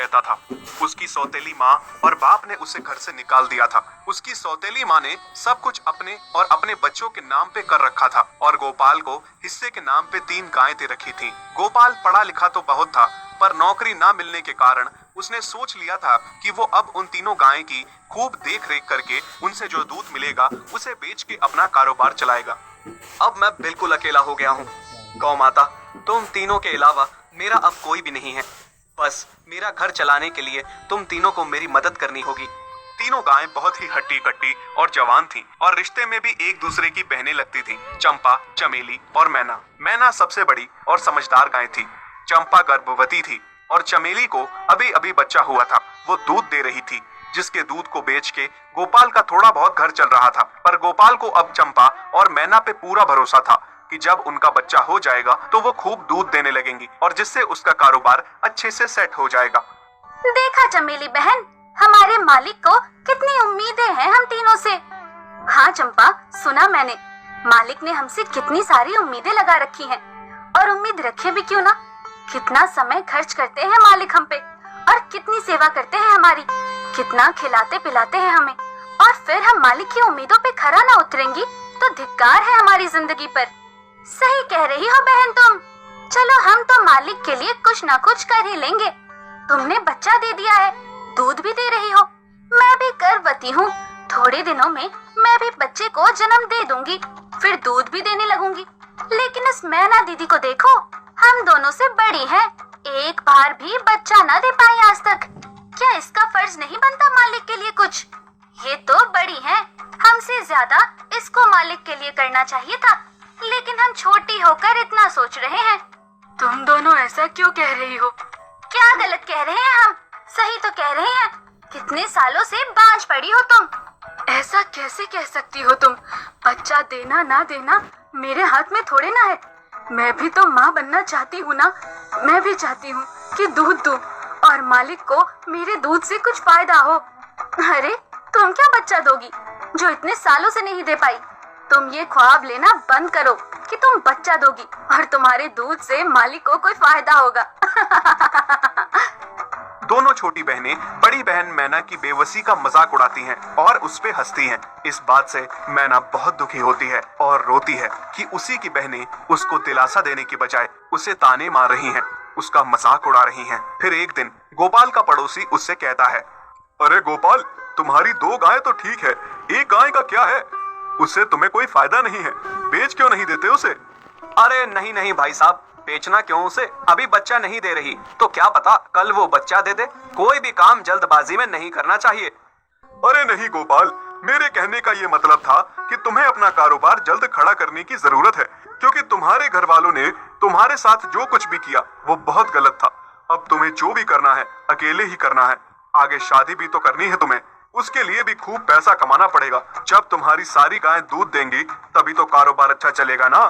रहता था। उसकी सौतेली माँ और बाप ने उसे घर से निकाल दिया था। उसकी सौतेली माँ ने सब कुछ अपने और अपने बच्चों के नाम पे कर रखा था और गोपाल को हिस्से के नाम पे 3 गायें दे रखी थी। गोपाल पढ़ा लिखा तो बहुत था, पर नौकरी ना मिलने के कारण उसने सोच लिया था कि वो अब उन तीनों गायें की खूब देख रेख करके उनसे जो दूध मिलेगा उसे बेच के अपना कारोबार चलाएगा। अब मैं बिल्कुल अकेला हो गया हूँ। गौ माता, तुम तीनों के अलावा मेरा अब कोई भी नहीं है। बस मेरा घर चलाने के लिए तुम तीनों को मेरी मदद करनी होगी। तीनों गायें बहुत ही हट्टी कट्टी और जवान थीं और रिश्ते में भी एक दूसरे की बहनें लगती थीं। चंपा, चमेली और मैना। मैना सबसे बड़ी और समझदार गाय थी। चंपा गर्भवती थी और चमेली को अभी अभी बच्चा हुआ था। वो दूध दे रही थी, जिसके दूध को बेच के गोपाल का थोड़ा बहुत घर चल रहा था। पर गोपाल को अब चंपा और मैना पे पूरा भरोसा था कि जब उनका बच्चा हो जाएगा तो वो खूब दूध देने लगेंगी और जिससे उसका कारोबार अच्छे से सेट हो जाएगा। देखा चमेली बहन, हमारे मालिक को कितनी उम्मीदें हैं हम तीनों से। हाँ चंपा, सुना मैंने, मालिक ने हमसे कितनी सारी उम्मीदें लगा रखी हैं। और उम्मीद रखे भी क्यों ना, कितना समय खर्च करते हैं मालिक हम पे और कितनी सेवा करते हैं हमारी, कितना खिलाते पिलाते हैं हमें। और फिर हम मालिक की उम्मीदों पे खरा ना उतरेंगी तो धिक्कार है हमारी जिंदगी पर। सही कह रही हो बहन तुम। चलो हम तो मालिक के लिए कुछ ना कुछ कर ही लेंगे। तुमने बच्चा दे दिया है, दूध भी दे रही हो, मैं भी गर्भवती हूँ। थोड़े दिनों में मैं भी बच्चे को जन्म दे दूंगी, फिर दूध भी देने लगूंगी। लेकिन इस मैना दीदी को देखो, हम दोनों से बड़ी हैं, एक बार भी बच्चा ना दे पाई आज तक। क्या इसका फर्ज नहीं बनता मालिक के लिए कुछ? ये तो बड़ी है, हमसे ज्यादा इसको मालिक के लिए करना चाहिए था, लेकिन हम छोटी होकर इतना सोच रहे हैं। तुम दोनों ऐसा क्यों कह रही हो? क्या गलत कह रहे हैं हम? सही तो कह रहे हैं। कितने सालों से बांझ पड़ी हो तुम। ऐसा कैसे कह सकती हो तुम? बच्चा देना ना देना मेरे हाथ में थोड़े ना है। मैं भी तो माँ बनना चाहती हूँ ना। मैं भी चाहती हूँ कि दूध दूँ और मालिक को मेरे दूध से कुछ फायदा हो। अरे तुम क्या बच्चा दोगी जो इतने सालों से नहीं दे पाई? तुम ये ख्वाब लेना बंद करो कि तुम बच्चा दोगी और तुम्हारे दूध से मालिक को कोई फायदा होगा। दोनों छोटी बहनें बड़ी बहन मैना की बेबसी का मजाक उड़ाती हैं और उस पे हंसती हैं। इस बात से मैना बहुत दुखी होती है और रोती है कि उसी की बहनें उसको दिलासा देने की बजाय उसे ताने मार रही हैं, उसका मजाक उड़ा रही हैं। फिर एक दिन गोपाल का पड़ोसी उससे कहता है, अरे गोपाल, तुम्हारी 2 गायें तो ठीक है, एक गाय का क्या है? उससे तुम्हें कोई फायदा नहीं है, बेच क्यों नहीं देते उसे? अरे नहीं नहीं भाई साहब, बेचना क्यों उसे? अभी बच्चा नहीं दे रही तो क्या पता कल वो बच्चा दे दे। कोई भी काम जल्दबाजी में नहीं करना चाहिए। अरे नहीं गोपाल, मेरे कहने का ये मतलब था कि तुम्हें अपना कारोबार जल्द खड़ा करने की जरूरत है, क्योंकि तुम्हारे घर वालों ने तुम्हारे साथ जो कुछ भी किया वो बहुत गलत था। अब तुम्हें जो भी करना है अकेले ही करना है। आगे शादी भी तो करनी है तुम्हें, उसके लिए भी खूब पैसा कमाना पड़ेगा। जब तुम्हारी सारी गायें दूध देंगी तभी तो कारोबार अच्छा चलेगा ना।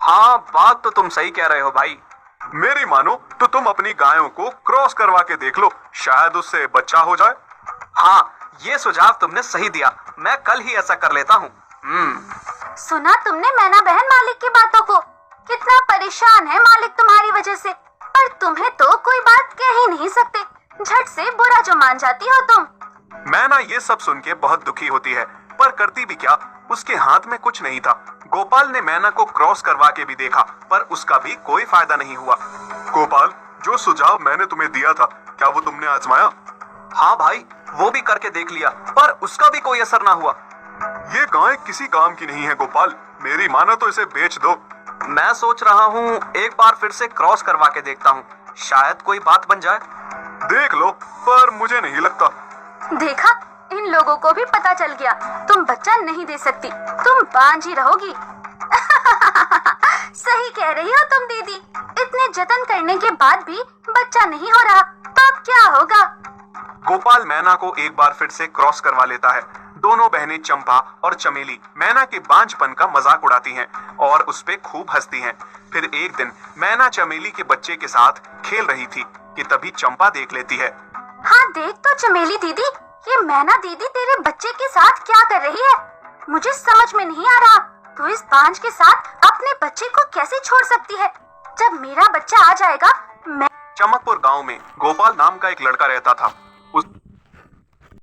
हाँ, बात तो तुम सही कह रहे हो भाई। मेरी मानो तो तुम अपनी गायों को क्रॉस करवा के देख लो, शायद उससे बच्चा हो जाए। हाँ, ये सुझाव तुमने सही दिया, मैं कल ही ऐसा कर लेता हूँ। सुना तुमने मैना बहन मालिक की बातों को? कितना परेशान है मालिक तुम्हारी वजह से, पर तुम्हें तो कोई बात कह ही नहीं सकते। झट से बुरा जो मान जाती हो तुम। मैना ये सब सुन के बहुत दुखी होती है, पर करती भी क्या, उसके हाथ में कुछ नहीं था। गोपाल ने मैना को क्रॉस करवा के भी देखा, पर उसका भी कोई फायदा नहीं हुआ। गोपाल, जो सुझाव मैंने तुम्हें दिया था, क्या वो तुमने आजमाया? हाँ भाई, वो भी करके देख लिया, पर उसका भी कोई असर ना हुआ। ये गाय किसी काम की नहीं है गोपाल, मेरी माना तो इसे बेच दो। मैं सोच रहा हूँ एक बार फिर से क्रॉस करवा के देखता हूँ, शायद कोई बात बन जाए। देख लो, पर मुझे नहीं लगता। देखा, इन लोगों को भी पता चल गया, तुम बच्चा नहीं दे सकती, तुम बांझ ही रहोगी। सही कह रही हो तुम दीदी, इतने जतन करने के बाद भी बच्चा नहीं हो रहा, तो अब क्या होगा? गोपाल मैना को एक बार फिर से क्रॉस करवा लेता है। दोनों बहनें चंपा और चमेली मैना के बांझपन का मजाक उड़ाती हैं और उस पे खूब हंसती हैं। फिर एक दिन मैना चमेली के बच्चे के साथ खेल रही थी कि तभी चंपा देख लेती है। हाँ देख तो चमेली दीदी, ये मैना दीदी तेरे बच्चे के साथ क्या कर रही है? मुझे समझ में नहीं आ रहा, तू इस बांझ के साथ अपने बच्चे को कैसे छोड़ सकती है? जब मेरा बच्चा आ जाएगा मैं चमकपुर गांव में गोपाल नाम का एक लड़का रहता था।